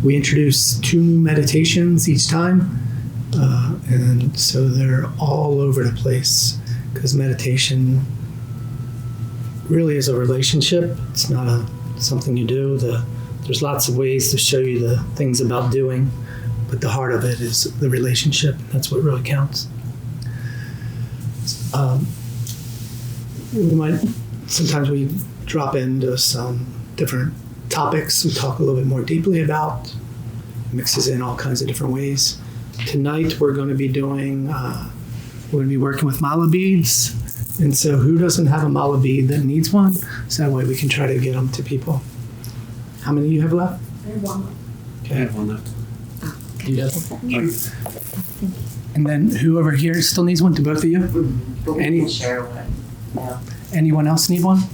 We introduce 2 new meditations each time, and so they're all over the place because meditation really is a relationship. It's not something you do. There's lots of ways to show you the things about doing, but the heart of it is the relationship. That's what really counts. Sometimes we drop into some different topics we talk a little bit more deeply about, mixes in all kinds of different ways. Tonight we're going to be working with mala beads. And so who doesn't have a mala bead that needs one? So that way we can try to get them to people. How many do you have left? I have 1 left. Okay. I have 1 left. Do you have one? And then who over here still needs one? Do both of you? But we can share one. Yeah. Anyone else need one?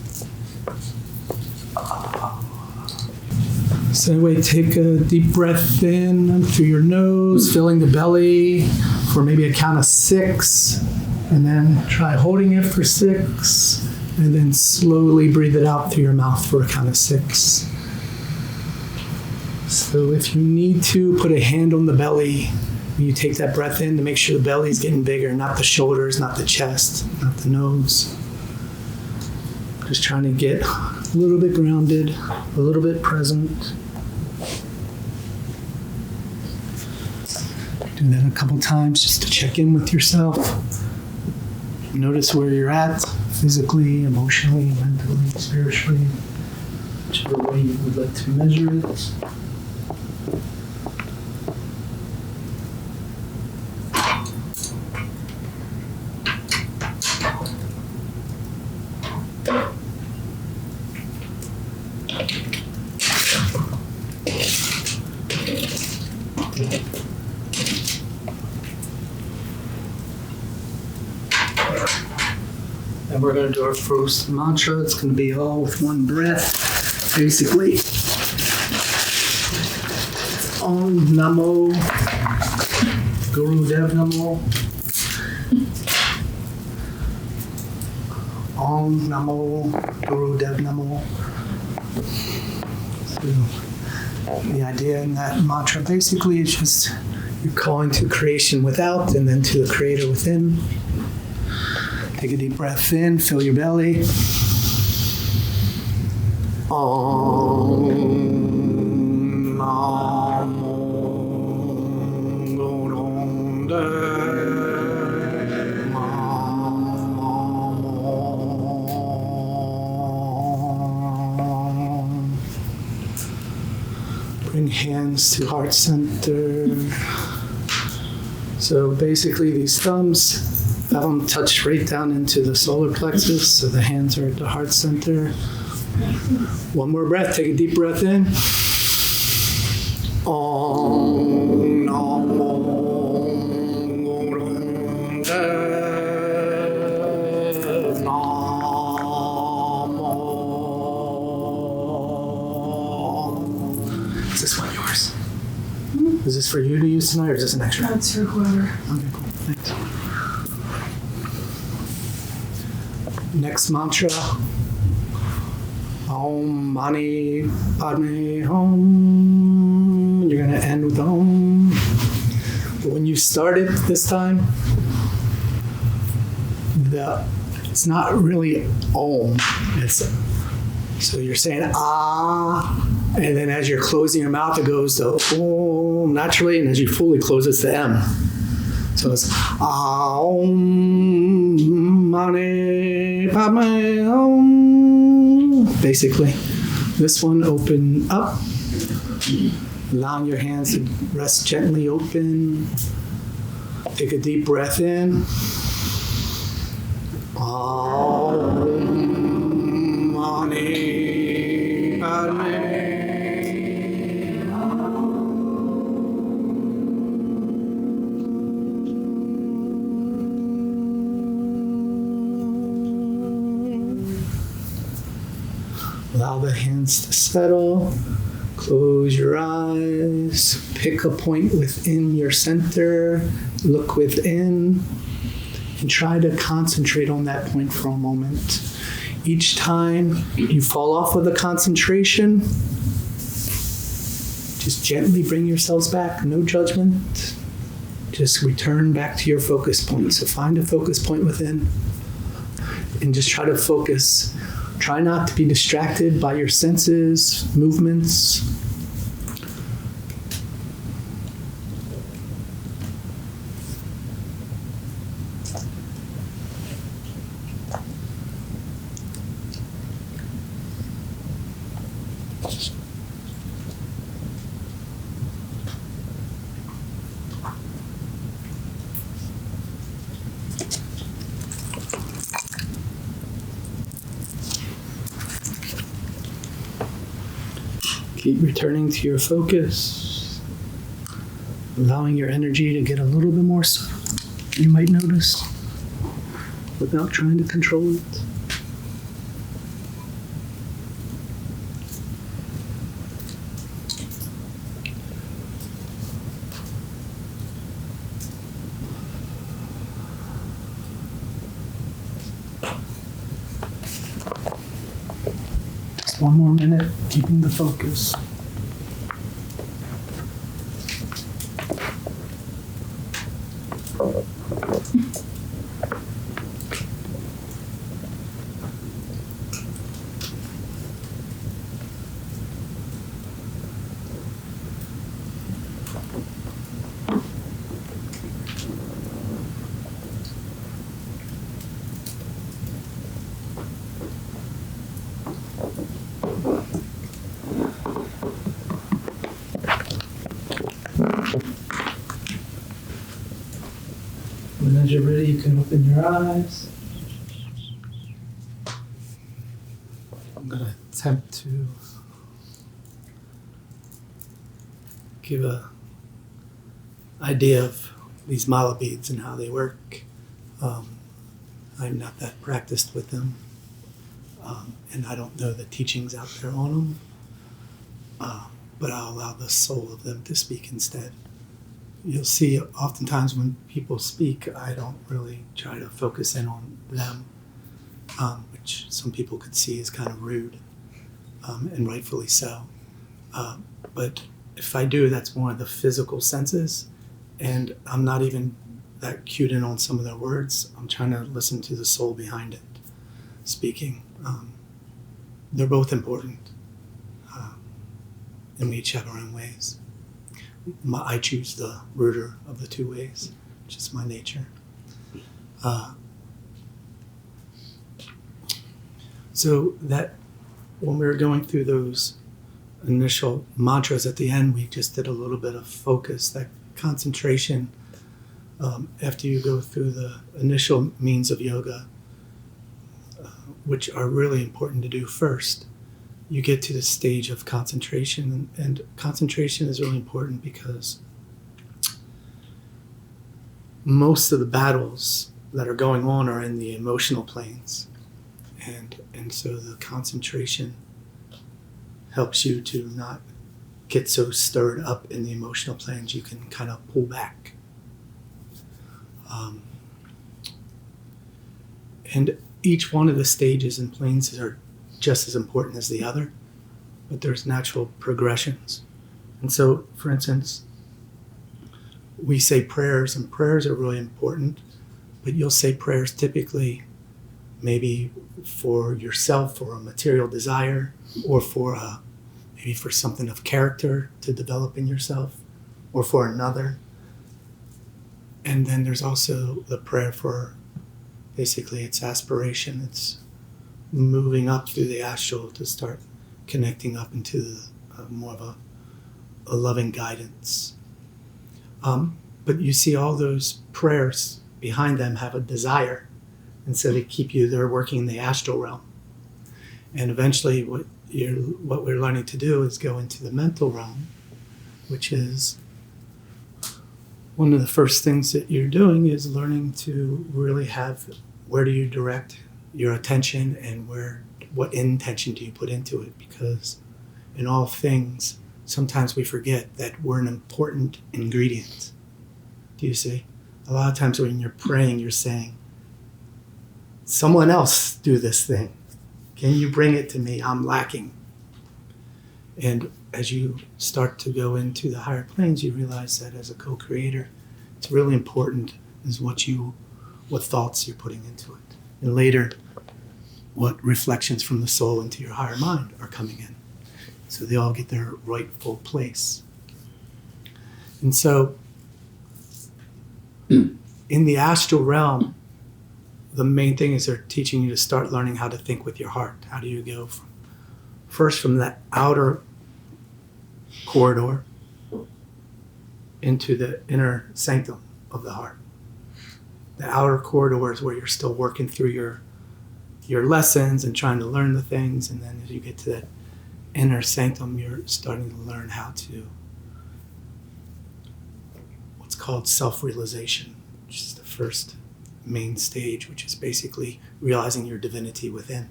So anyway, take a deep breath in through your nose, filling the belly for maybe a count of 6. And then try holding it for 6. And then slowly breathe it out through your mouth for a count of 6. So if you need to, put a hand on the belly when you take that breath in to make sure the belly is getting bigger, not the shoulders, not the chest, not the nose. Just trying to get a little bit grounded, a little bit present. Do that a couple times just to check in with yourself. Notice where you're at, physically, emotionally, mentally, spiritually, whichever way you would like to measure it. And we're going to do our first mantra. It's going to be all with one breath, basically. Om Namo Guru Dev Namo. Om Namo Guru Dev Namo. So the idea in that mantra basically is just you're calling to creation without and then to the creator within. Take a deep breath in, fill your belly. Om Namo Guru Dev Namo. Bring hands to heart center. So basically these thumbs, have them touch right down into the solar plexus, so the hands are at the heart center. One more breath. Take a deep breath in. Om Namo Guru Dev Namo. Is this one yours? Is this for you to use tonight, or is this an extra? That's for whoever. Okay, cool. Thanks. Next mantra, Om Mani Padme Hum. You're going to end with Om. But when you start it this time, it's not really Om. So you're saying Ah, and then as you're closing your mouth, it goes to Om naturally, and as you fully close, it's the M. So it's Om Mani Padme Om. Basically, this one open up, allowing your hands to rest gently open. Take a deep breath in. Om Mani Padme. Allow the hands to settle. Close your eyes. Pick a point within your center. Look within. And try to concentrate on that point for a moment. Each time you fall off of the concentration, just gently bring yourselves back, no judgment. Just return back to your focus point. So find a focus point within and just try to focus. Try not to be distracted by your senses, movements. Keep returning to your focus, allowing your energy to get a little bit more subtle, you might notice, without trying to control it. One more minute, keeping the focus. And as you're ready, you can open your eyes. I'm going to attempt to give a idea of these mala beads and how they work. I'm not that practiced with them, and I don't know the teachings out there on them, but I'll allow the soul of them to speak instead. You'll see oftentimes when people speak, I don't really try to focus in on them, which some people could see as kind of rude, and rightfully so. But if I do, that's more of the physical senses, and I'm not even that cued in on some of their words. I'm trying to listen to the soul behind it speaking. They're both important, and we each have our own ways. I choose the ruder of the two ways, which is my nature. So that when we were going through those initial mantras at the end, we just did a little bit of focus, that concentration. After you go through the initial means of yoga, which are really important to do first, you get to the stage of concentration, and concentration is really important because most of the battles that are going on are in the emotional planes, and so the concentration helps you to not get so stirred up in the emotional planes. You can kind of pull back, and each one of the stages and planes are just as important as the other, but there's natural progressions. And so, for instance, we say prayers, and prayers are really important, but you'll say prayers typically maybe for yourself or a material desire, or for maybe for something of character to develop in yourself, or for another. And then there's also the prayer for, basically it's aspiration, it's moving up through the astral to start connecting up into the, more of a loving guidance. But you see all those prayers behind them have a desire, and so they keep you, they're working in the astral realm. And eventually what we're learning to do is go into the mental realm, which is one of the first things that you're doing is learning to really have, where do you direct your attention, and what intention do you put into it? Because in all things, sometimes we forget that we're an important ingredient. Do you see? A lot of times when you're praying, you're saying, someone else do this thing. Can you bring it to me? I'm lacking. And as you start to go into the higher planes, you realize that as a co-creator, it's really important is what thoughts you're putting into it. And later, what reflections from the soul into your higher mind are coming in. So they all get their rightful place. And so, in the astral realm, the main thing is they're teaching you to start learning how to think with your heart. How do you go from that outer corridor into the inner sanctum of the heart? The outer corridor is where you're still working through your lessons and trying to learn the things, and then as you get to that inner sanctum, you're starting to learn how to what's called self-realization, which is the first main stage, which is basically realizing your divinity within.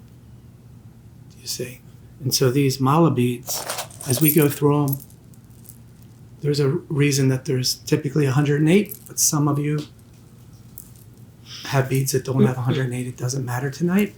Do you see? And so these mala beads, as we go through them, there's a reason that there's typically 108, but some of you have beads that don't have 108. It doesn't matter tonight.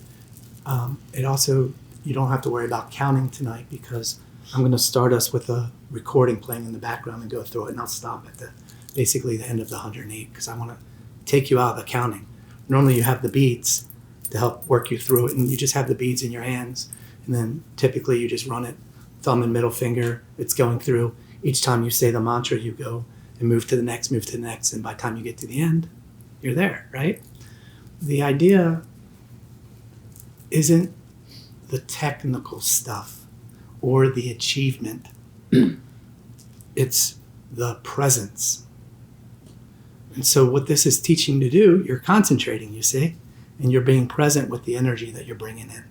It also, you don't have to worry about counting tonight, because I'm going to start us with a recording playing in the background and go through it, and I'll stop at basically the end of the 108, because I want to take you out of the counting. Normally you have the beads to help work you through it, and you just have the beads in your hands, and then typically you just run it, thumb and middle finger, it's going through. Each time you say the mantra, you go and move to the next, and by the time you get to the end, you're there, right? The idea isn't the technical stuff or the achievement. It's the presence. And so what this is teaching to do, you're concentrating, you see, and you're being present with the energy that you're bringing in.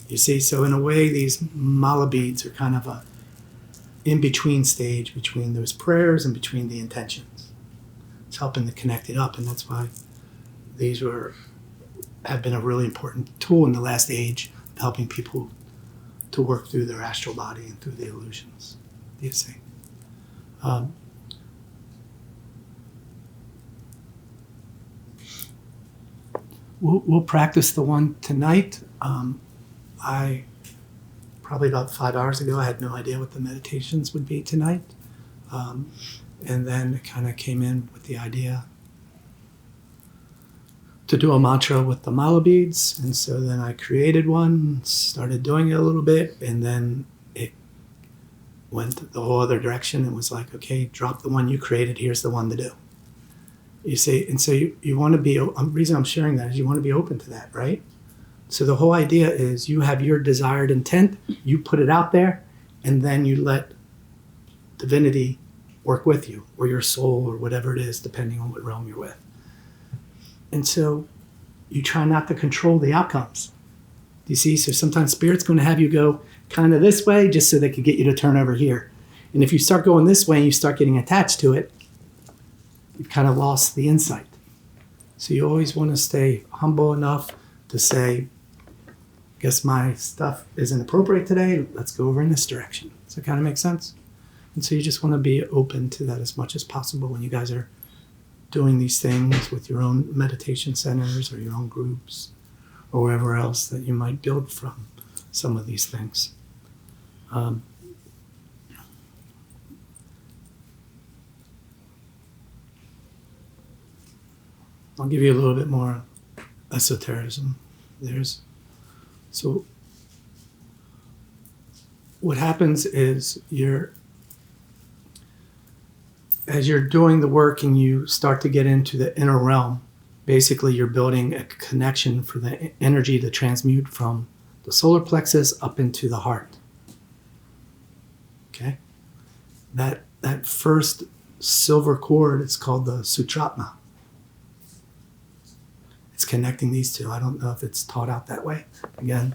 You see, so in a way, these mala beads are kind of a in-between stage between those prayers and between the intentions. It's helping to connect it up, and that's why these have been a really important tool in the last age of helping people to work through their astral body and through the illusions. Do you see? We'll practice the one tonight. I probably about 5 hours ago, I had no idea what the meditations would be tonight. And then it kind of came in with the idea to do a mantra with the mala beads. And so then I created one, started doing it a little bit, and then it went the whole other direction. It was like, okay, drop the one you created, here's the one to do. You see, and so you want to be, the reason I'm sharing that is you want to be open to that, right? So the whole idea is you have your desired intent, you put it out there, and then you let divinity work with you, or your soul, or whatever it is, depending on what realm you're with. And so you try not to control the outcomes. Do you see? So sometimes Spirit's going to have you go kind of this way just so they could get you to turn over here. And if you start going this way and you start getting attached to it, you've kind of lost the insight. So you always want to stay humble enough to say, guess my stuff isn't appropriate today, let's go over in this direction. Does that kind of make sense? And so you just want to be open to that as much as possible when you guys are doing these things with your own meditation centers or your own groups or wherever else that you might build from some of these things. I'll give you a little bit more esotericism. So what happens is as you're doing the work and you start to get into the inner realm, basically you're building a connection for the energy to transmute from the solar plexus up into the heart. Okay? That first silver cord, it's called the Sutratma. It's connecting these two. I don't know if it's taught out that way. Again,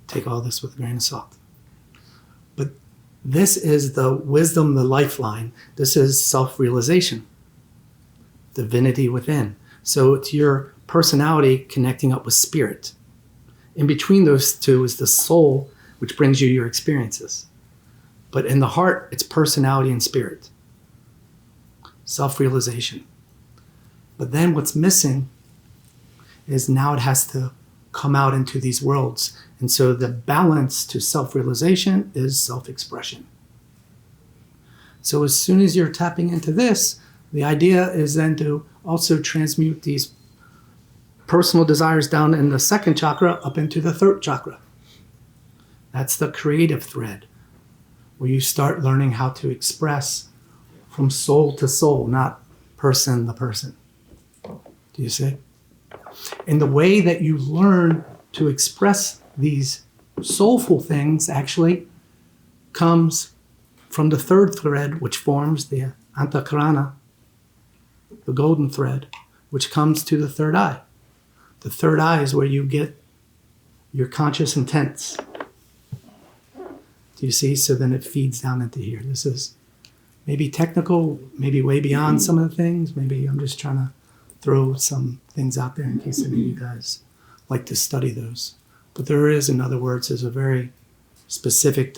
take all this with a grain of salt. But this is the wisdom, the lifeline. This is self-realization, divinity within. So it's your personality connecting up with spirit. In between those two is the soul, which brings you your experiences. But in the heart, it's personality and spirit. Self-realization. But then what's missing is now it has to come out into these worlds. And so the balance to self-realization is self-expression. So as soon as you're tapping into this, the idea is then to also transmute these personal desires down in the second chakra up into the third chakra. That's the creative thread, where you start learning how to express from soul to soul, not person to person. Do you see? And the way that you learn to express these soulful things actually comes from the third thread, which forms the antakarana, the golden thread, which comes to the third eye. The third eye is where you get your conscious intents. Do you see? So then it feeds down into here. This is maybe technical, maybe way beyond some of the things. Maybe I'm just trying to throw some things out there in case any of you guys like to study those. But there is, in other words, there's a very specific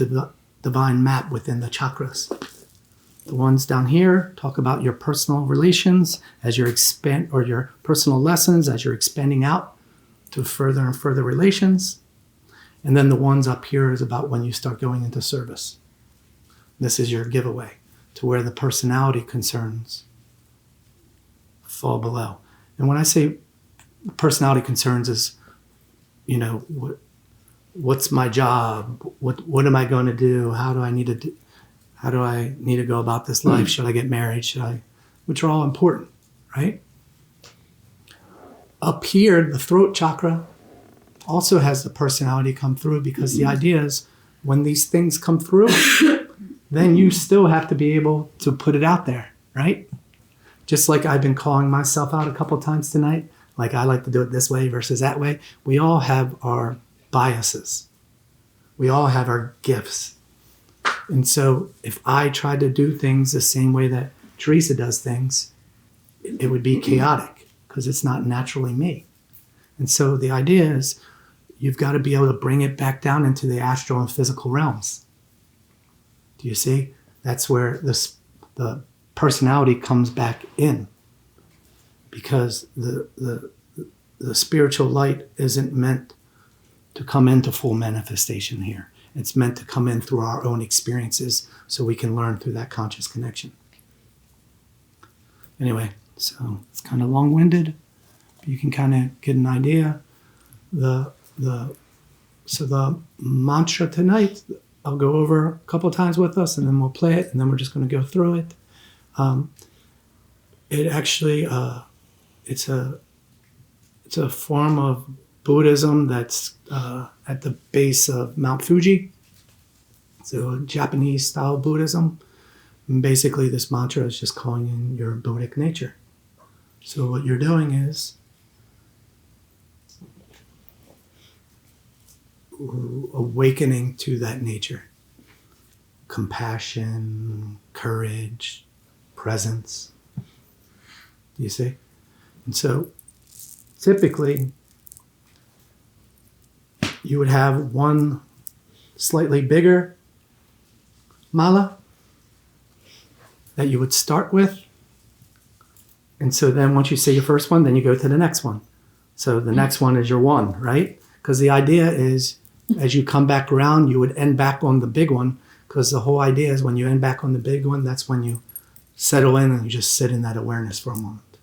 divine map within the chakras. The ones down here talk about your personal relations as you're or your personal lessons as you're expanding out to further and further relations. And then the ones up here is about when you start going into service. This is your giveaway to where the personality concerns fall below. And when I say personality concerns is, you know, what's my job? What am I going to do? How do I need to go about this life? Should I get married? Which are all important, right? Up here, the throat chakra also has the personality come through, because the idea is when these things come through, then you still have to be able to put it out there, right? Just like I've been calling myself out a couple times tonight, like I like to do it this way versus that way. We all have our biases. We all have our gifts. And so if I tried to do things the same way that Teresa does things, it would be chaotic because it's not naturally me. And so the idea is you've got to be able to bring it back down into the astral and physical realms. Do you see? That's where the personality comes back in, because the spiritual light isn't meant to come into full manifestation here. It's meant to come in through our own experiences so we can learn through that conscious connection. Anyway, so it's kind of long-winded, but you can kind of get an idea. So the mantra tonight, I'll go over a couple of times with us, and then we'll play it, and then we're just going to go through it. It actually, it's a form of Buddhism that's at the base of Mount Fuji. So Japanese style Buddhism. And basically this mantra is just calling in your Buddic nature. So what you're doing is awakening to that nature. Compassion, courage, presence. Do you see? And so typically you would have one slightly bigger mala that you would start with. And so then once you say your first one, then you go to the next one. So the next one is your one, right? Because the idea is as you come back around, you would end back on the big one, because the whole idea is when you end back on the big one, that's when you settle in and you just sit in that awareness for a moment.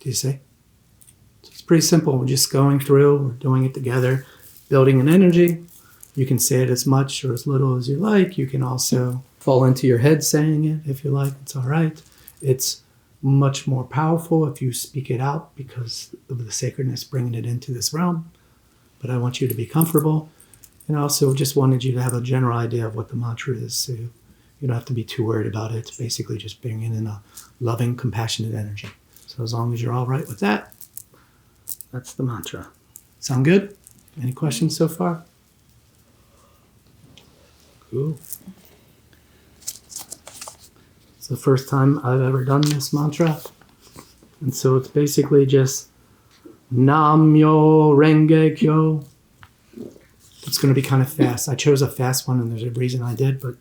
Do you see? So it's pretty simple. We're just going through, we're doing it together, building an energy. You can say it as much or as little as you like. You can also fall into your head saying it if you like. It's all right. It's much more powerful if you speak it out because of the sacredness bringing it into this realm. But I want you to be comfortable. And I also just wanted you to have a general idea of what the mantra is. So you don't have to be too worried about it. It's basically just bringing in a loving, compassionate energy. So as long as you're all right with that, that's the mantra. Sound good? Any questions so far? Cool. It's the first time I've ever done this mantra. And so it's basically just Nam Myo Renge Kyo. It's going to be kind of fast. I chose a fast one, and there's a reason I did, but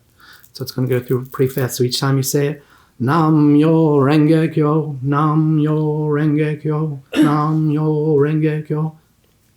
so it's going to go through pretty fast. So each time you say it, Nam Myo Renge Kyo, Nam Myo Renge Kyo, Nam Myo Renge Kyo.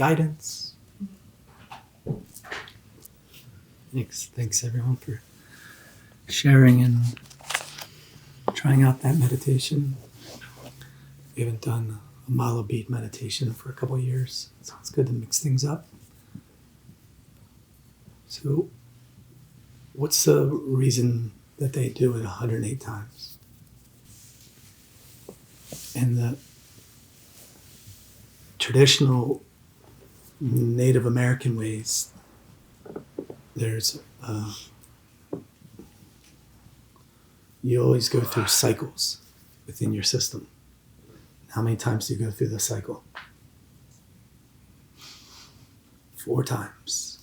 guidance. Thanks everyone for sharing and trying out that meditation. We haven't done a Mala bead meditation for a couple of years, so it's good to mix things up. So, what's the reason that they do it 108 times? In the traditional Native American ways, there's you always go through cycles within your system. How many times do you go through the cycle? 4 times.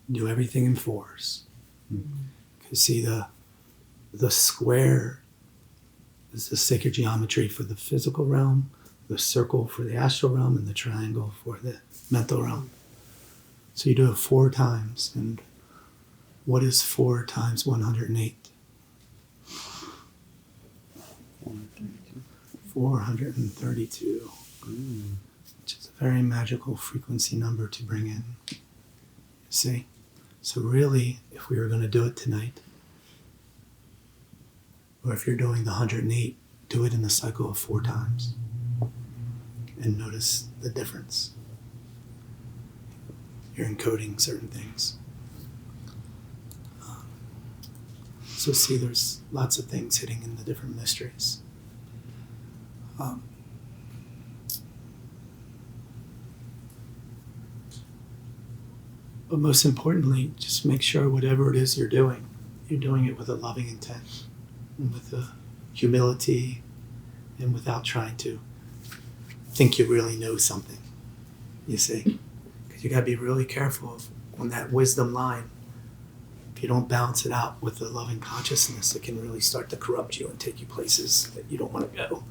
Do everything in 4s. You see the square is the sacred geometry for the physical realm, the circle for the astral realm, and the triangle for the mental realm. So you do it 4 times. And what is 4 times 108? 432. Which is a very magical frequency number to bring in. You see? So really, if we were going to do it tonight, or if you're doing the 108, do it in the cycle of 4 times. And notice the difference. You're encoding certain things. So see, there's lots of things hitting in the different mysteries. But most importantly, just make sure whatever it is you're doing it with a loving intent, and with a humility, and without trying to think you really know something, you see? Because you got to be really careful on that wisdom line. If you don't balance it out with the loving consciousness, it can really start to corrupt you and take you places that you don't want to go.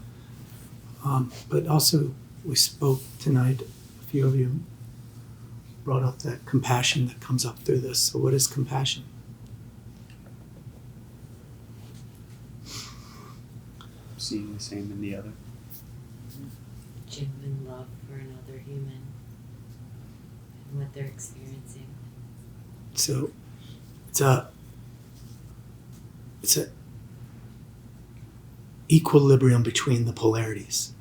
But also, we spoke tonight, a few of you brought up that compassion that comes up through this. So what is compassion? Seeing the same in the other. Genuine love for another human and what they're experiencing. So it's a equilibrium between the polarities.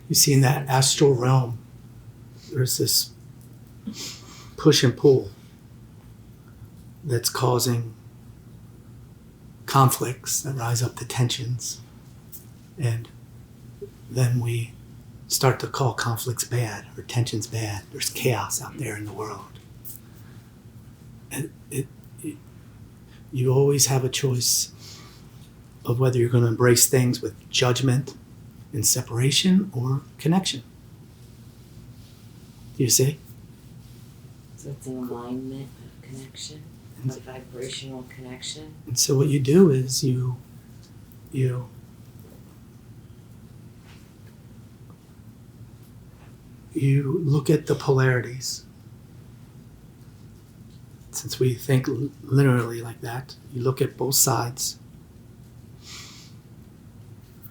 You see, in that astral realm, there's this push and pull that's causing conflicts that rise up to tensions. And then we start to call conflicts bad or tensions bad. There's chaos out there in the world. And you always have a choice of whether you're going to embrace things with judgment and separation or connection. Do you see? So it's an alignment of connection, a vibrational connection. And so what you do is you look at the polarities. Since we think literally like that, you look at both sides.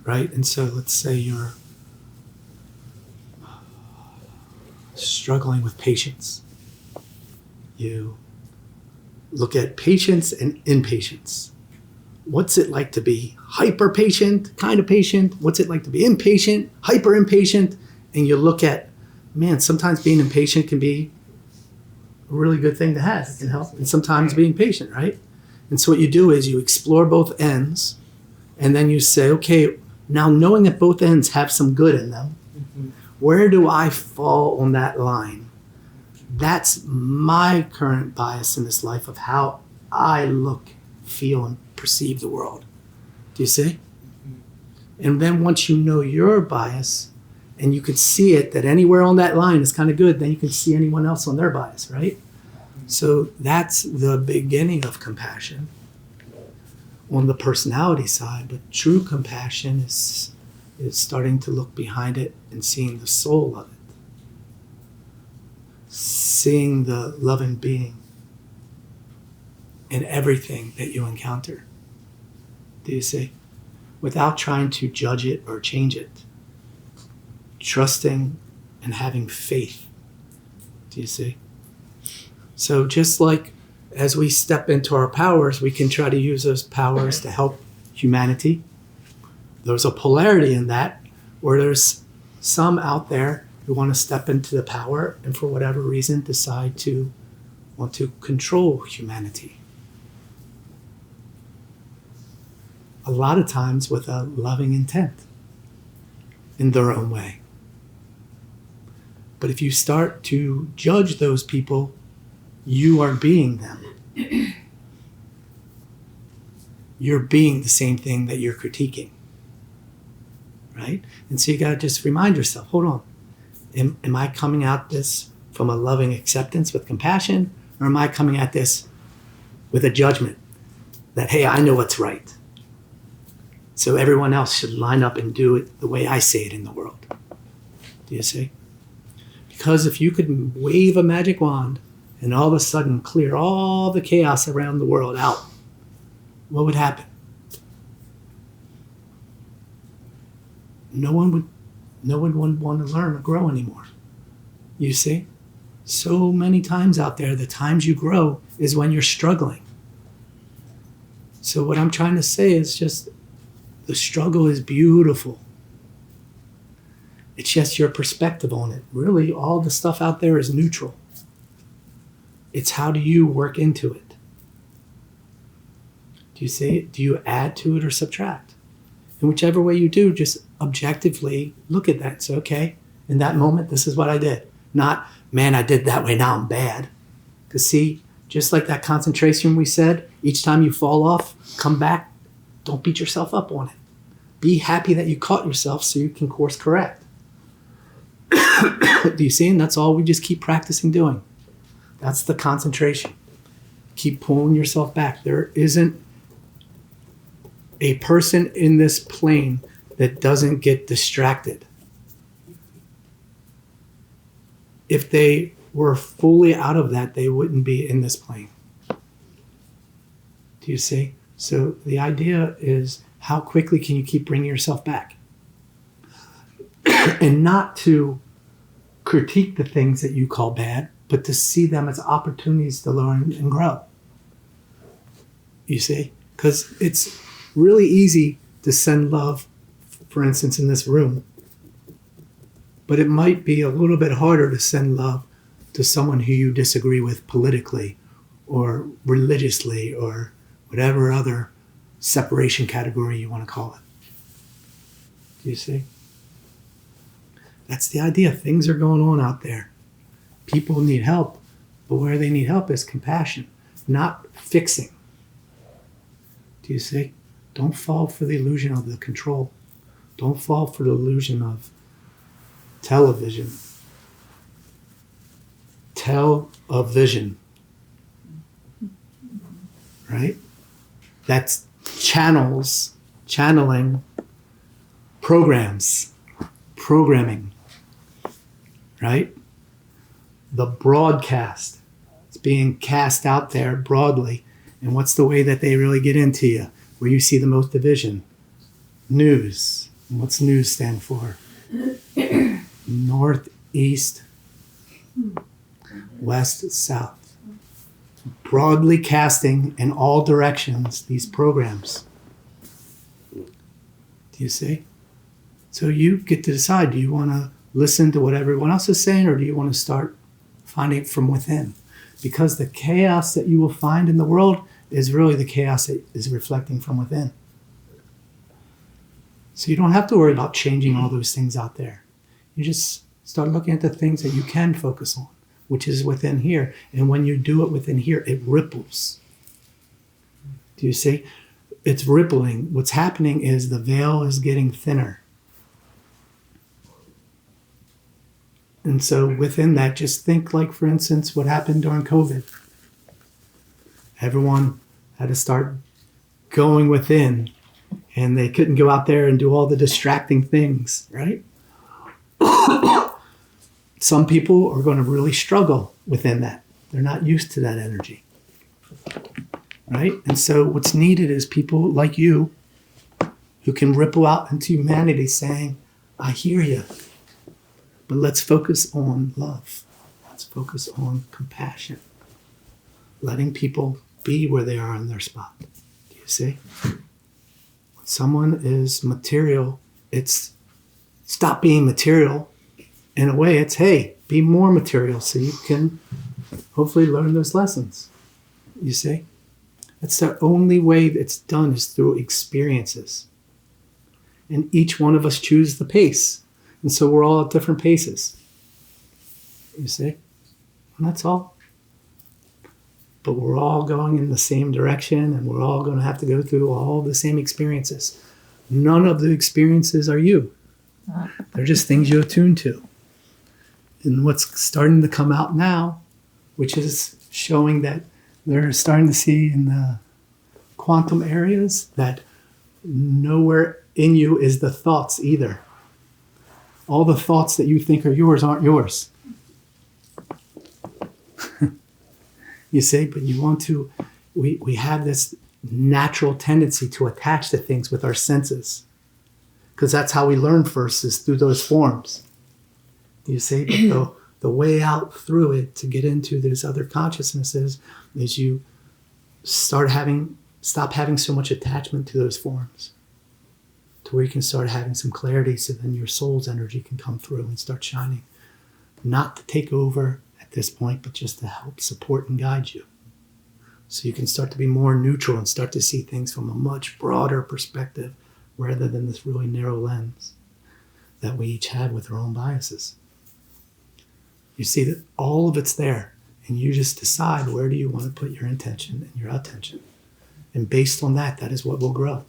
Right? And so let's say you're struggling with patience. You look at patience and impatience. What's it like to be hyper patient, kind of patient? What's it like to be impatient, hyper impatient? And you look at, man, sometimes being impatient can be a really good thing to have. It can help. And sometimes being patient, right? And so what you do is you explore both ends, and then you say, okay, now knowing that both ends have some good in them, where do I fall on that line? That's my current bias in this life of how I look, feel, and perceive the world. Do you see? And then once you know your bias, and you can see it, that anywhere on that line is kind of good, then you can see anyone else on their bias, right? So that's the beginning of compassion on the personality side. But true compassion is starting to look behind it and seeing the soul of it. Seeing the loving being in everything that you encounter. Do you see? Without trying to judge it or change it. Trusting and having faith. Do you see? So just like as we step into our powers, we can try to use those powers to help humanity. There's a polarity in that, where there's some out there who want to step into the power and for whatever reason decide to want to control humanity. A lot of times with a loving intent in their own way. But if you start to judge those people, you are being them. You're being the same thing that you're critiquing. Right? And so you got to just remind yourself, hold on. Am I coming at this from a loving acceptance with compassion? Or am I coming at this with a judgment that, hey, I know what's right, so everyone else should line up and do it the way I say it in the world? Do you see? Because if you could wave a magic wand and all of a sudden clear all the chaos around the world out, what would happen? No one would want to learn or grow anymore. You see? So many times out there, the times you grow is when you're struggling. So what I'm trying to say is just the struggle is beautiful. It's just your perspective on it. Really, all the stuff out there is neutral. It's how do you work into it? Do you see it? Do you add to it or subtract? And whichever way you do, just objectively look at that. So, okay, in that moment, this is what I did. Not, man, I did that way, now I'm bad. Because see, just like that concentration we said, each time you fall off, come back, don't beat yourself up on it. Be happy that you caught yourself so you can course correct. Do you see? And that's all we just keep practicing doing. That's the concentration. Keep pulling yourself back. There isn't a person in this plane that doesn't get distracted. If they were fully out of that, they wouldn't be in this plane. Do you see? So the idea is, how quickly can you keep bringing yourself back? And not to critique the things that you call bad, but to see them as opportunities to learn and grow. You see? Because it's really easy to send love, for instance, in this room. But it might be a little bit harder to send love to someone who you disagree with politically or religiously or whatever other separation category you want to call it. Do you see? That's the idea. Things are going on out there. People need help, but where they need help is compassion, not fixing. Do you see? Don't fall for the illusion of the control. Don't fall for the illusion of television. Tell-a-vision. Right? That's channeling, programming. Right? The broadcast. It's being cast out there broadly. And what's the way that they really get into you? Where you see the most division? News. And what's news stand for? North, east, west, south. Broadly casting in all directions these programs. Do you see? So you get to decide, do you want to listen to what everyone else is saying, or do you want to start finding it from within? Because the chaos that you will find in the world is really the chaos that is reflecting from within. So you don't have to worry about changing all those things out there. You just start looking at the things that you can focus on, which is within here. And when you do it within here, it ripples. Do you see? It's rippling. What's happening is the veil is getting thinner. And so within that, just think like, for instance, what happened during COVID. Everyone had to start going within, and they couldn't go out there and do all the distracting things, right? Some people are going to really struggle within that. They're not used to that energy, right? And so what's needed is people like you who can ripple out into humanity saying, I hear you, But let's focus on love. Let's focus on compassion. Letting people be where they are in their spot. Do you see? When someone is material, it's stop being material. In a way, it's, hey, be more material so you can hopefully learn those lessons. You see? That's the only way it's done is through experiences. And each one of us chooses the pace. And so we're all at different paces. You see? And that's all. But we're all going in the same direction, and we're all going to have to go through all the same experiences. None of the experiences are you. They're just things you attune to. And what's starting to come out now, which is showing that they're starting to see in the quantum areas that nowhere in you is the thoughts either. All the thoughts that you think are yours aren't yours. You see, but you want to, we have this natural tendency to attach to things with our senses. Because that's how we learn first, is through those forms. You see, but the way out through it to get into those other consciousnesses is you stop having so much attachment to those forms. To where you can start having some clarity, so then your soul's energy can come through and start shining. Not to take over at this point, but just to help support and guide you. So you can start to be more neutral and start to see things from a much broader perspective rather than this really narrow lens that we each have with our own biases. You see that all of it's there, and you just decide where do you want to put your intention and your attention. And based on that, that is what will grow.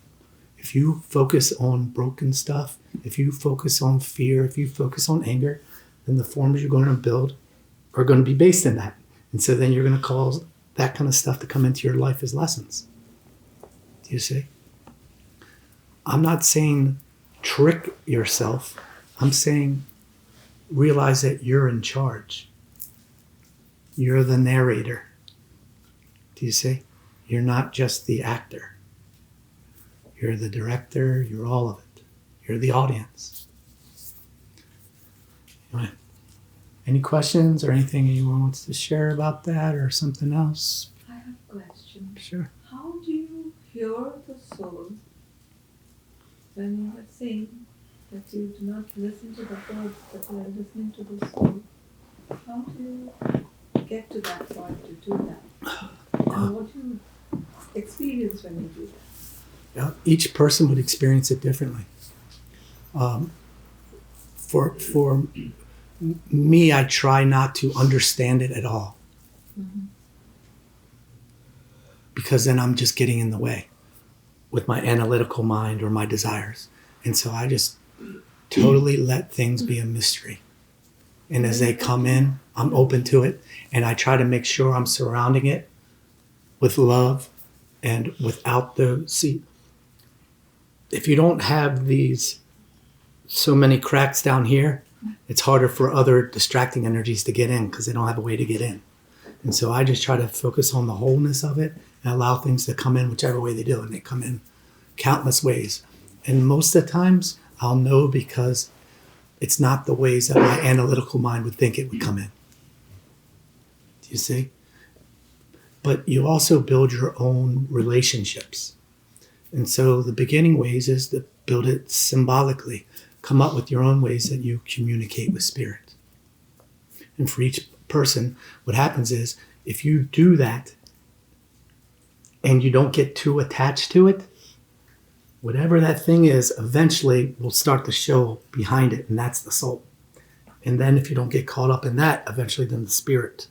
If you focus on broken stuff, if you focus on fear, if you focus on anger, then the forms you're going to build are going to be based in that. And so then you're going to cause that kind of stuff to come into your life as lessons. Do you see? I'm not saying trick yourself. I'm saying realize that you're in charge. You're the narrator. Do you see? You're not just the actor. You're the director. You're all of it. You're the audience. Anyway, any questions or anything anyone wants to share about that or something else? I have a question. Sure. How do you hear the soul when you are saying that you do not listen to the words, but you are listening to the soul? How do you get to that point to do that? And what do you experience when you do that? Yeah, each person would experience it differently. For me, I try not to understand it at all. Mm-hmm. Because then I'm just getting in the way with my analytical mind or my desires. And so I just totally let things be a mystery. And as they come in, I'm open to it. And I try to make sure I'm surrounding it with love and without if you don't have these so many cracks down here, it's harder for other distracting energies to get in because they don't have a way to get in. And so I just try to focus on the wholeness of it and allow things to come in whichever way they do. And they come in countless ways. And most of the times I'll know because it's not the ways that my analytical mind would think it would come in. Do you see? But you also build your own relationships. And so the beginning ways is to build it symbolically. Come up with your own ways that you communicate with spirit. And for each person, what happens is if you do that and you don't get too attached to it, whatever that thing is eventually will start to show behind it, and that's the soul. And then if you don't get caught up in that, eventually then the spirit,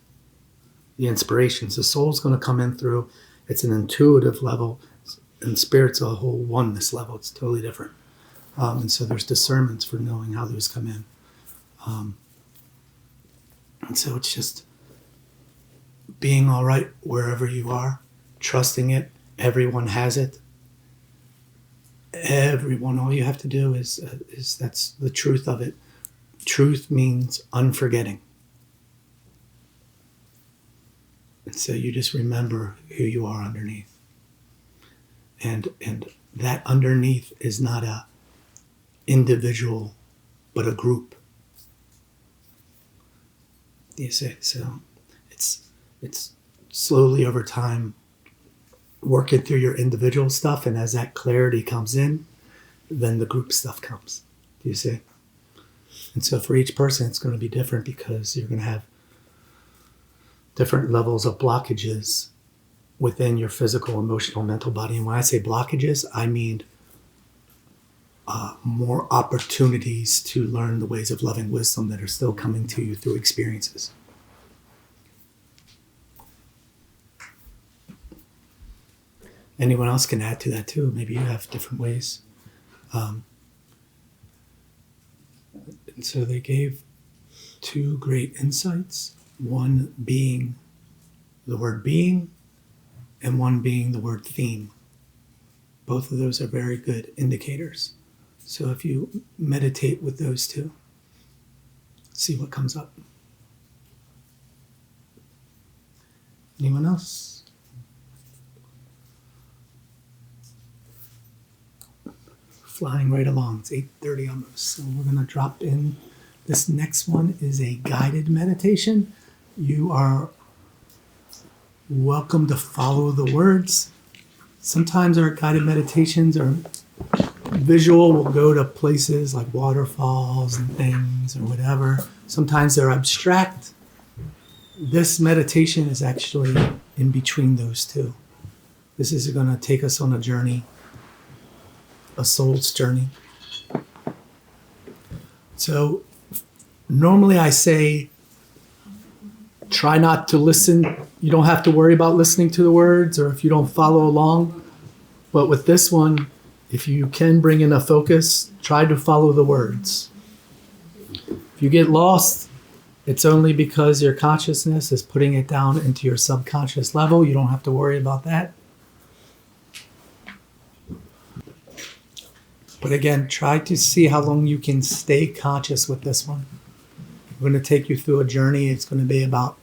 the inspirations, the soul's going to come in through. It's an intuitive level, and spirit's a whole oneness level. It's totally different. And so there's discernments for knowing how those come in. And so it's just being all right wherever you are, trusting it. Everyone has it. Everyone, all you have to do is that's the truth of it. Truth means unforgetting. And so you just remember who you are underneath. And that underneath is not a individual, but a group. You see, so it's slowly over time working through your individual stuff, and as that clarity comes in, then the group stuff comes. Do you see? And so for each person, it's going to be different because you're going to have different levels of blockages within your physical, emotional, mental body. And when I say blockages, I mean more opportunities to learn the ways of loving wisdom that are still coming to you through experiences. Anyone else can add to that too. Maybe you have different ways. And so they gave two great insights, one being the word being and one being the word theme. Both of those are very good indicators. So if you meditate with those two, see what comes up. Anyone else? Flying right along. It's 8:30 almost. So we're going to drop in. This next one is a guided meditation. You are welcome to follow the words. Sometimes our guided meditations are visual. We'll go to places like waterfalls and things or whatever. Sometimes they're abstract. This meditation is actually in between those two. This is going to take us on a journey, a soul's journey. So normally I say, try not to listen. You don't have to worry about listening to the words or if you don't follow along. But with this one, if you can bring in a focus, try to follow the words. If you get lost, it's only because your consciousness is putting it down into your subconscious level. You don't have to worry about that. But again, try to see how long you can stay conscious with this one. I'm going to take you through a journey. It's going to be about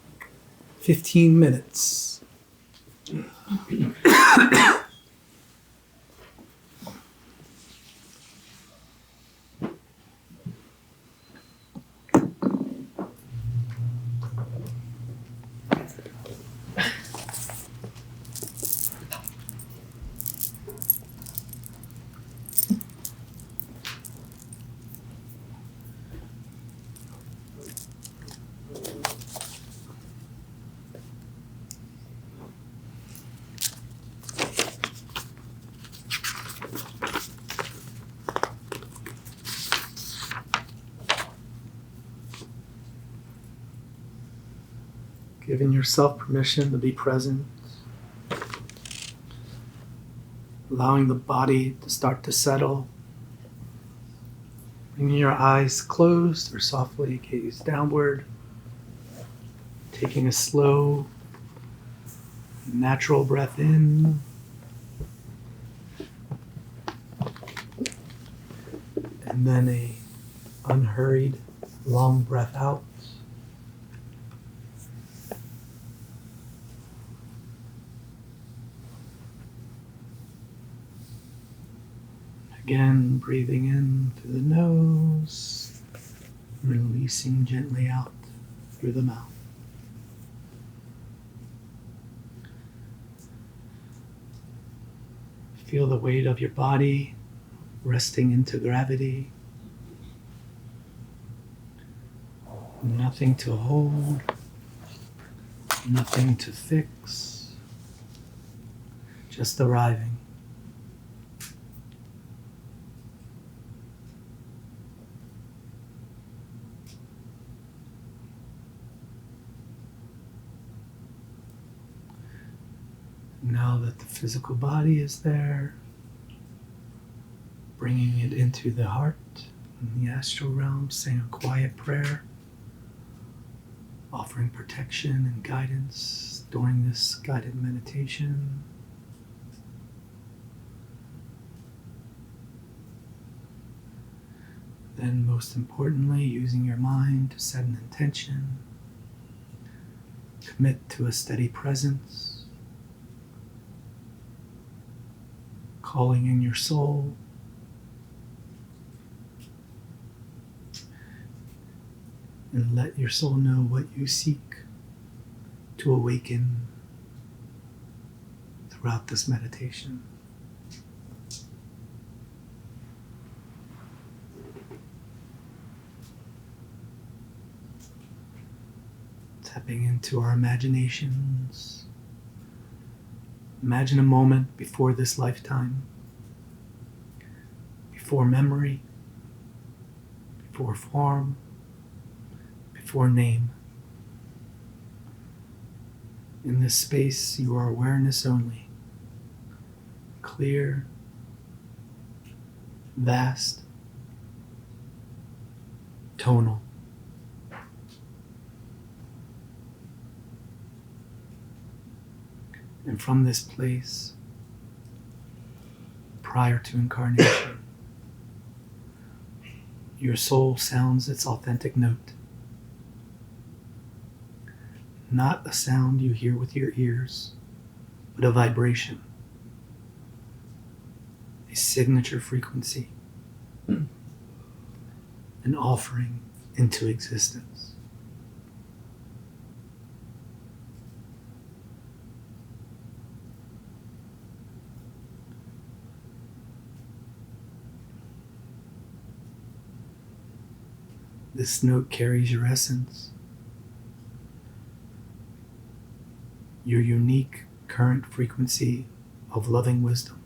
15 minutes. Giving yourself permission to be present. Allowing the body to start to settle. Bringing your eyes closed or softly gaze downward. Taking a slow, natural breath in. And then a unhurried, long breath out. Again, breathing in through the nose, releasing gently out through the mouth. Feel the weight of your body resting into gravity. Nothing to hold, nothing to fix, just arriving. Now that the physical body is there, bringing it into the heart and the astral realm, saying a quiet prayer, offering protection and guidance during this guided meditation. Then, most importantly, using your mind to set an intention, commit to a steady presence, calling in your soul, And let your soul know what you seek to awaken throughout this meditation. Tapping into our imaginations. Imagine a moment before this lifetime, before memory, before form, before name. In this space, you are awareness only. Clear, vast, tonal. And from this place, prior to incarnation, your soul sounds its authentic note. Not a sound you hear with your ears, but a vibration, a signature frequency, an offering into existence. This note carries your essence, your unique current frequency of loving wisdom.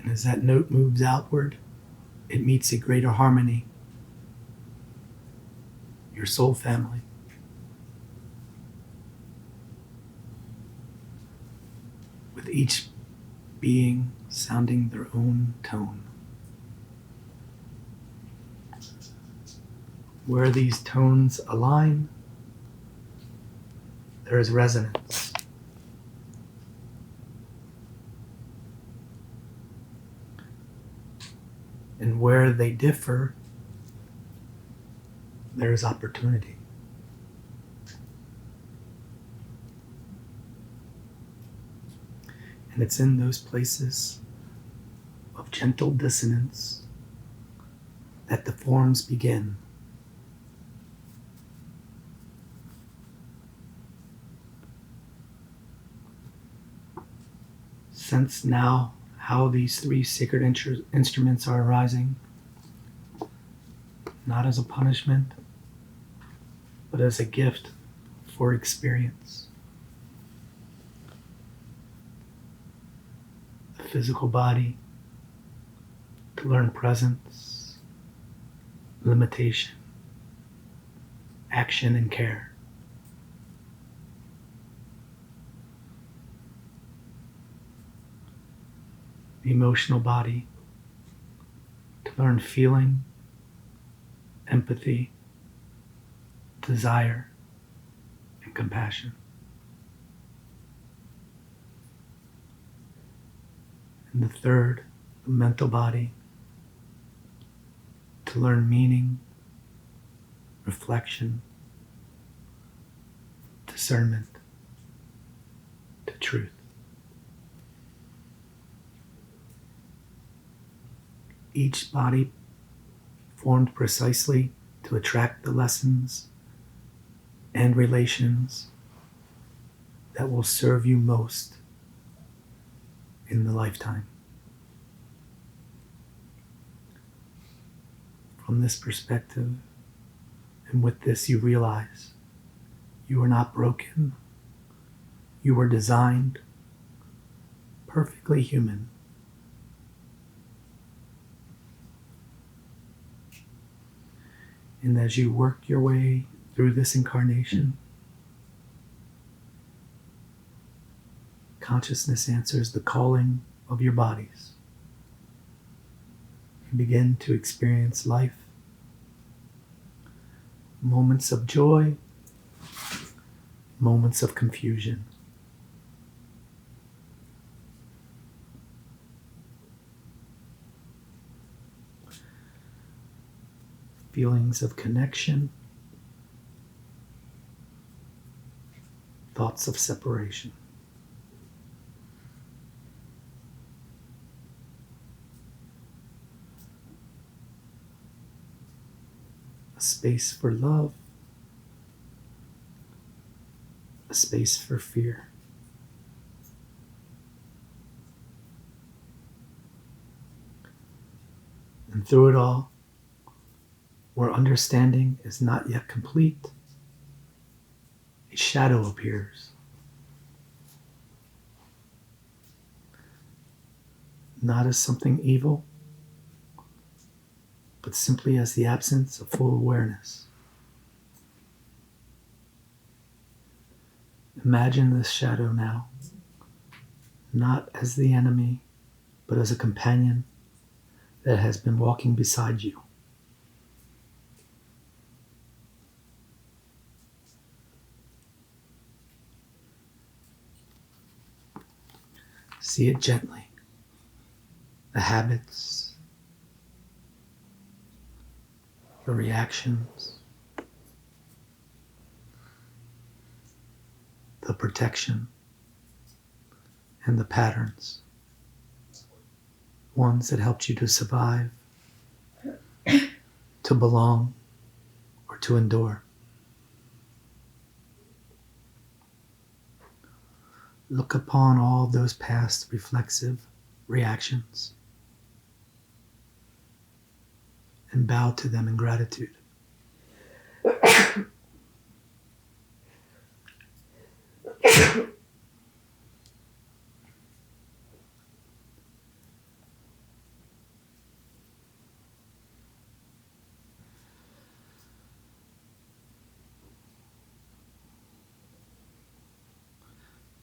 And as that note moves outward, it meets a greater harmony, your soul family. With each being sounding their own tone. Where these tones align, there is resonance. And where they differ, there is opportunity. And it's in those places of gentle dissonance that the forms begin. Sense now how these three sacred instruments are arising, not as a punishment, but as a gift for experience. The physical body to learn presence, limitation, action, and care. The emotional body to learn feeling, empathy, desire, and compassion. And the third, the mental body, to learn meaning, reflection, discernment, to truth. Each body formed precisely to attract the lessons and relations that will serve you most in the lifetime. From this perspective, and with this, you realize you are not broken. You were designed perfectly human. And as you work your way through this incarnation, consciousness answers the calling of your bodies. You begin to experience life, moments of joy, moments of confusion. Feelings of connection, thoughts of separation. space for love, a space for fear. And through it all, where understanding is not yet complete, a shadow appears. Not as something evil, but simply as the absence of full awareness. Imagine this shadow now, not as the enemy, but as a companion that has been walking beside you. See it gently. The habits, the reactions, the protection, and the patterns. Ones that helped you to survive, to belong, or to endure. Look upon all those past reflexive reactions and bow to them in gratitude.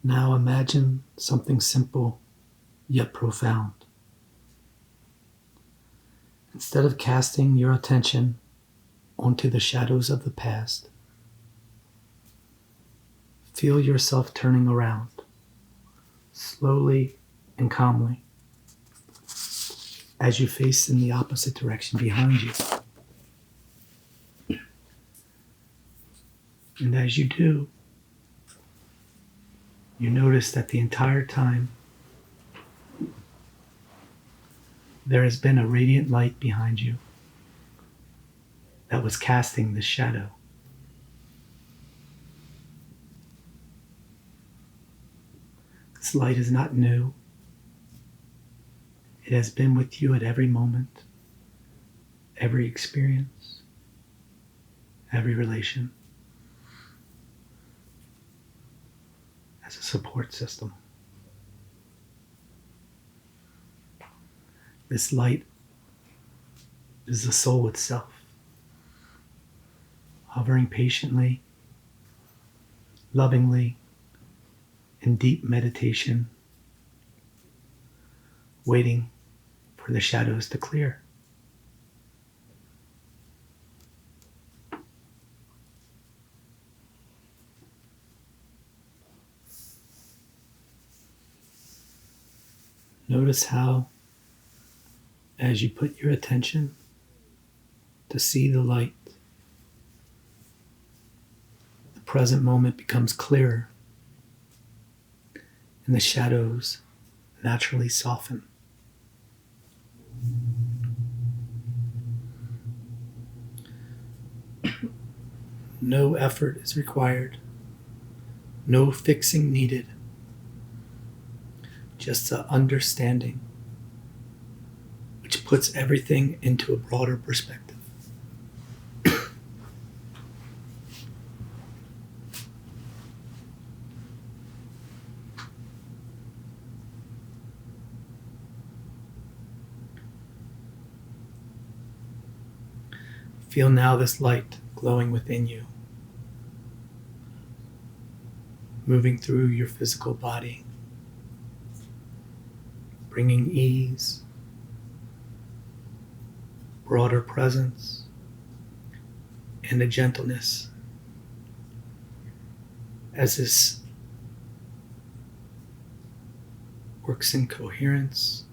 Now imagine something simple yet profound. Instead of casting your attention onto the shadows of the past, feel yourself turning around, slowly and calmly, as you face in the opposite direction behind you. And as you do, you notice that the entire time there has been a radiant light behind you that was casting this shadow. This light is not new. It has been with you at every moment, every experience, every relation, as a support system. This light is the soul itself, hovering patiently, lovingly, in deep meditation, waiting for the shadows to clear. Notice how, as you put your attention to see the light, the present moment becomes clearer and the shadows naturally soften. No effort is required, no fixing needed, just an understanding which puts everything into a broader perspective. Feel now this light glowing within you, moving through your physical body, bringing ease, broader presence, and a gentleness as this works in coherence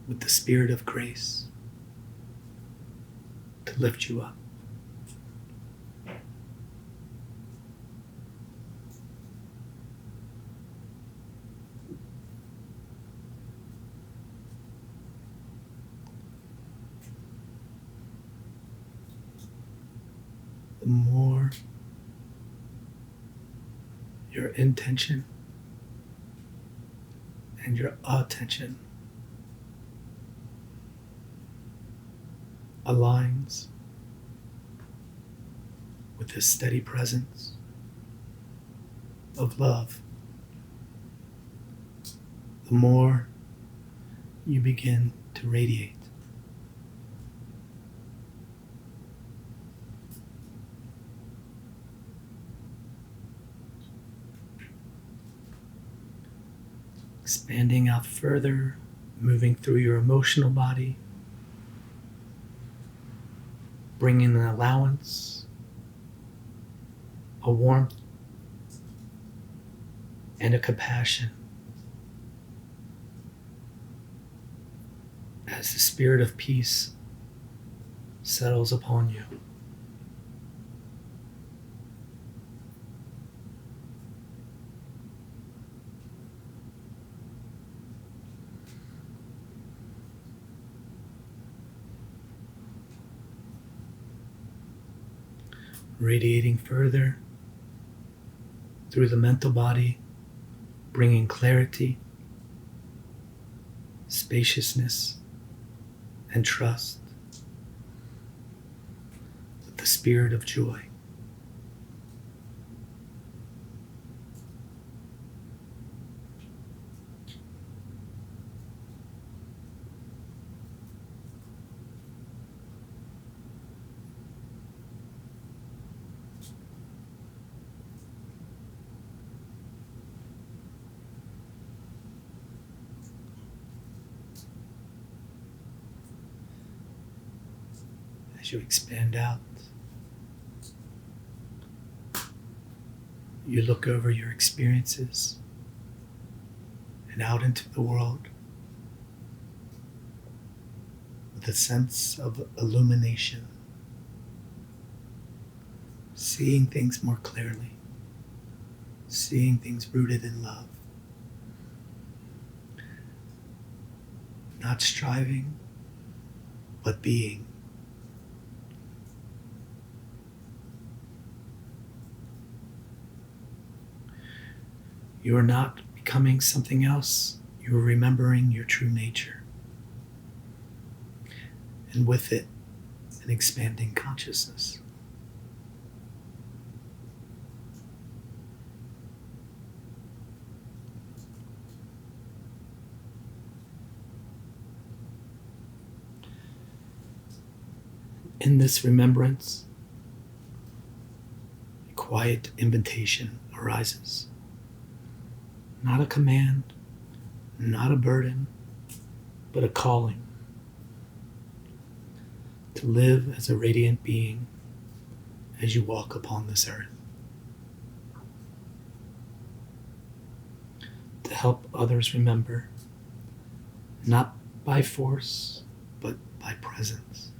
with the spirit of grace to lift you up. the more your intention and your attention aligns with this steady presence of love, the more you begin to radiate. Expanding out further, moving through your emotional body, bringing an allowance, a warmth, and a compassion as the spirit of peace settles upon you. Radiating further through the mental body, bringing clarity, spaciousness, and trust with the spirit of joy. As you expand out, you look over your experiences and out into the world with a sense of illumination, seeing things more clearly, seeing things rooted in love, not striving, but being. You are not becoming something else. You are remembering your true nature. And with it, an expanding consciousness. In this remembrance, a quiet invitation arises. Not a command, not a burden, but a calling to live as a radiant being as you walk upon this earth. To help others remember, not by force, but by presence.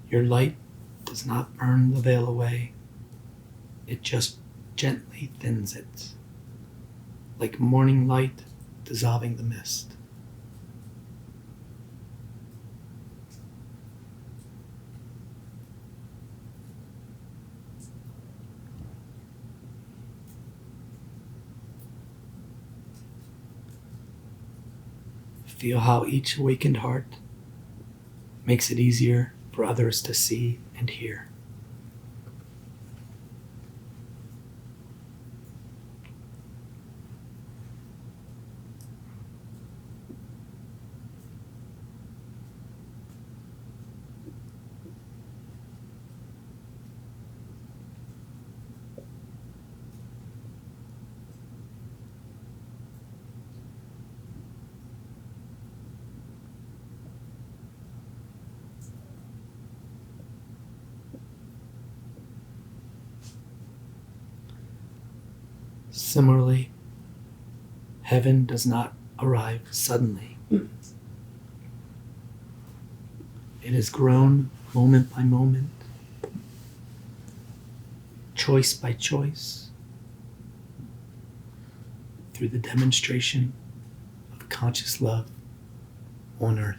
Your light does not burn the veil away, it just gently thins it, like morning light dissolving the mist. Feel how each awakened heart makes it easier for others to see and hear. Similarly, heaven does not arrive suddenly. It has grown moment by moment, choice by choice, through the demonstration of conscious love on earth.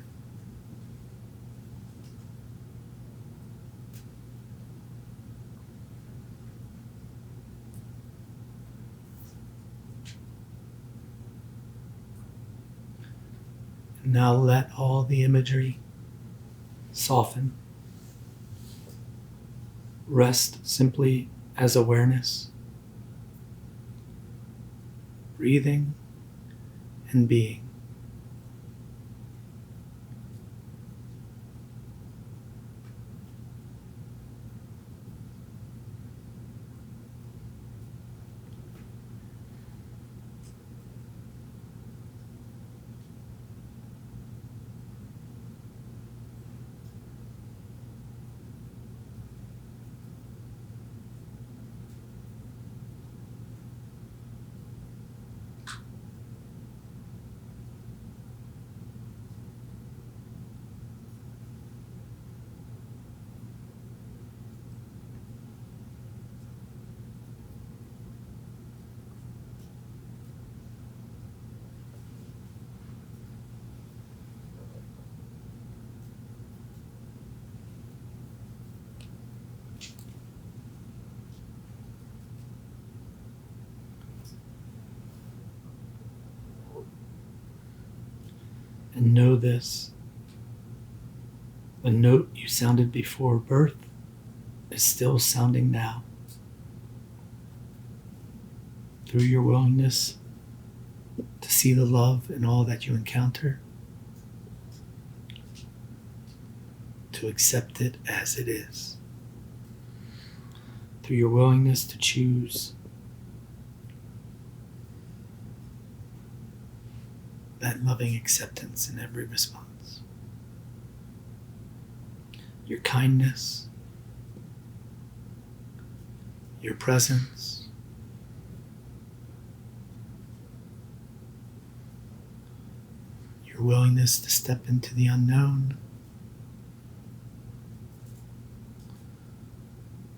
now let all the imagery soften. Rest simply as awareness, breathing and being. And know this, the note you sounded before birth is still sounding now. Through your willingness to see the love in all that you encounter, to accept it as it is. Through your willingness to choose that loving acceptance in every response. Your kindness, your presence, your willingness to step into the unknown,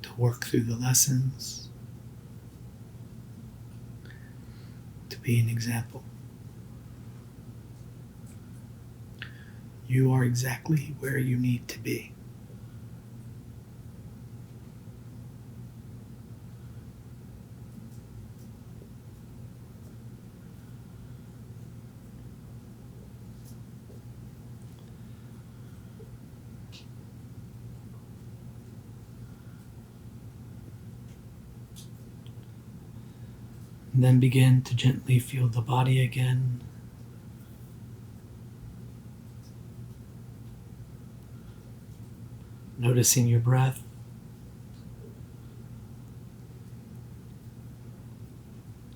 to work through the lessons, to be an example. You are exactly where you need to be. And then begin to gently feel the body again. Noticing your breath.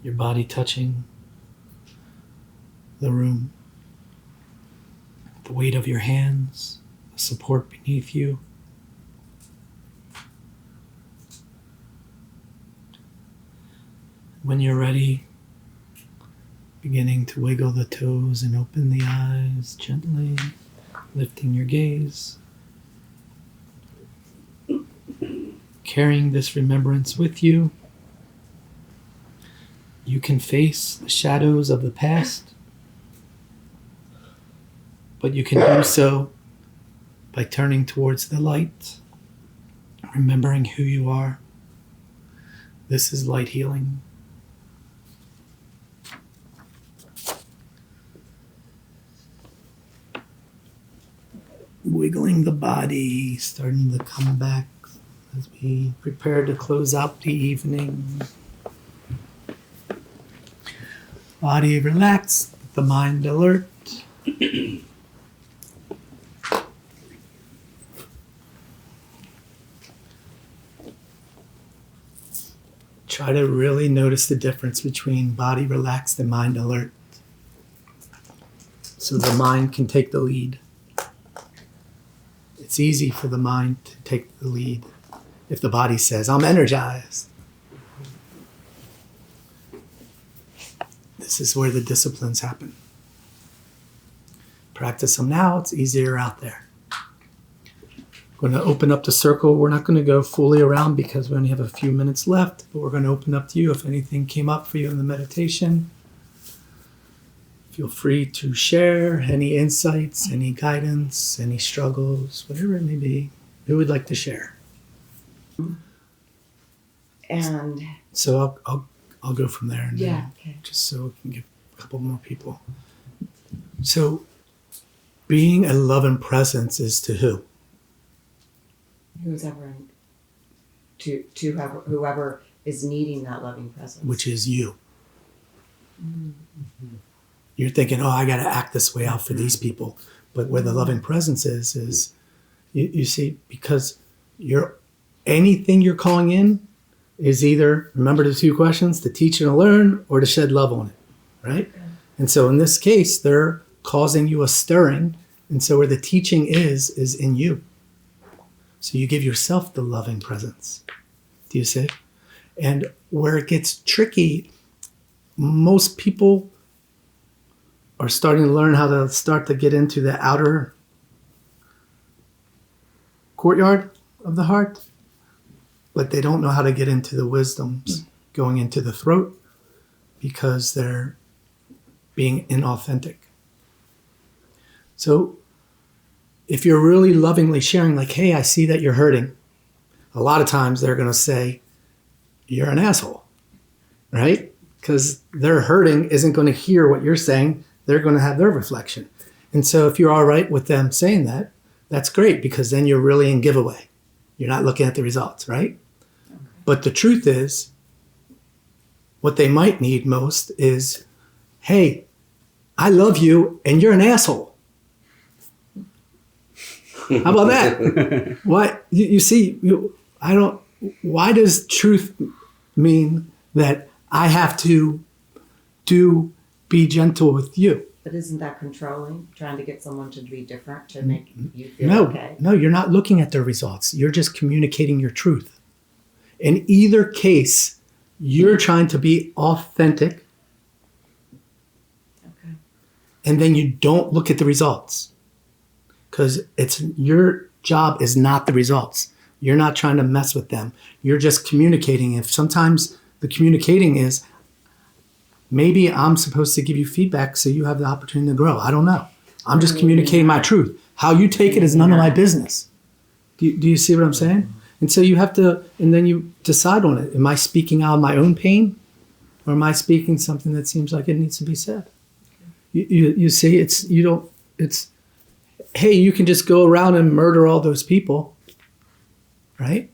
Your body touching the room. The weight of your hands, the support beneath you. When you're ready, beginning to wiggle the toes and open the eyes gently, lifting your gaze. Carrying this remembrance with you, you can face the shadows of the past, but you can do so by turning towards the light, remembering who you are. This is light healing. Wiggling the body, starting to come back as we prepare to close out the evening. Body relaxed, the mind alert. Try to really notice the difference between body relaxed and mind alert, so the mind can take the lead. It's easy for the mind to take the lead if the body says, I'm energized. This is where the disciplines happen. Practice them now, it's easier out there. We're going to open up the circle. We're not going to go fully around because we only have a few minutes left, but we're going to open up to you. If anything came up for you in the meditation, feel free to share any insights, any guidance, any struggles, whatever it may be. Who would like to share? And So I'll go from there, and yeah, okay. just so we can give a couple more people. So being a loving presence is to who? Who's ever in, to whoever is needing that loving presence. Which is you. You're thinking, oh, I got to act this way out for these people. But where the loving presence is you see, because anything you're calling in is either, remember the two questions, to teach and to learn or to shed love on it, right? Okay. And so in this case, they're causing you a stirring. And so where the teaching is in you. So you give yourself the loving presence. Do you see? And where it gets tricky, most people are starting to learn how to start to get into the outer courtyard of the heart, but they don't know how to get into the wisdoms going into the throat because they're being inauthentic. So if you're really lovingly sharing, like, hey, I see that you're hurting, a lot of times they're going to say, you're an asshole, right? Because their hurting isn't going to hear what you're saying. They're going to have their reflection. And so if you're all right with them saying that, that's great, because then you're really in giveaway. You're not looking at the results, right? Okay. But the truth is, what they might need most is, hey, I love you and you're an asshole. How about that? What you see, why does truth mean that I have to be gentle with you? But isn't that controlling? Trying to get someone to be different to make you feel okay? No, you're not looking at their results. You're just communicating your truth. In either case, you're trying to be authentic. Okay. And then you don't look at the results. Because your job is not the results. You're not trying to mess with them. You're just communicating. If sometimes the communicating is, maybe I'm supposed to give you feedback so you have the opportunity to grow. I don't know. I'm just communicating my truth. How you take it is none of my business. Do you see what I'm saying? And so you have to, and then you decide on it. Am I speaking out of my own pain? Or am I speaking something that seems like it needs to be said? You see, hey, you can just go around and murder all those people, right?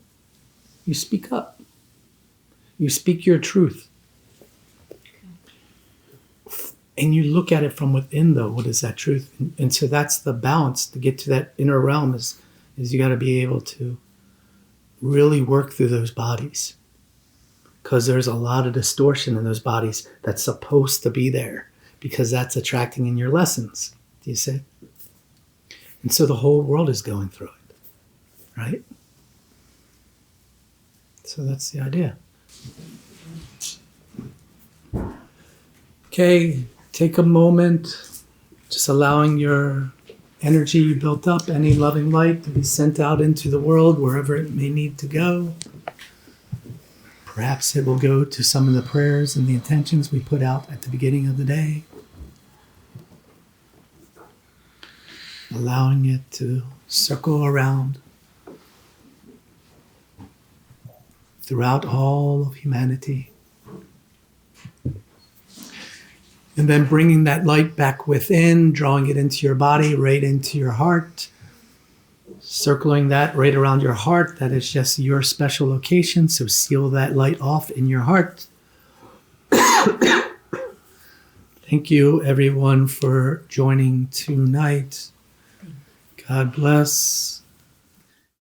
You speak up. You speak your truth. And you look at it from within, though. What is that truth? And so that's the balance to get to that inner realm is you got to be able to really work through those bodies. Because there's a lot of distortion in those bodies that's supposed to be there because that's attracting in your lessons. Do you see? And so the whole world is going through it, right? So that's the idea. Okay, take a moment, just allowing your energy you built up, any loving light to be sent out into the world, wherever it may need to go. Perhaps it will go to some of the prayers and the intentions we put out at the beginning of the day. Allowing it to circle around throughout all of humanity. And then bringing that light back within, drawing it into your body, right into your heart. Circling that right around your heart. That is just your special location. So seal that light off in your heart. Thank you, everyone, for joining tonight. God bless.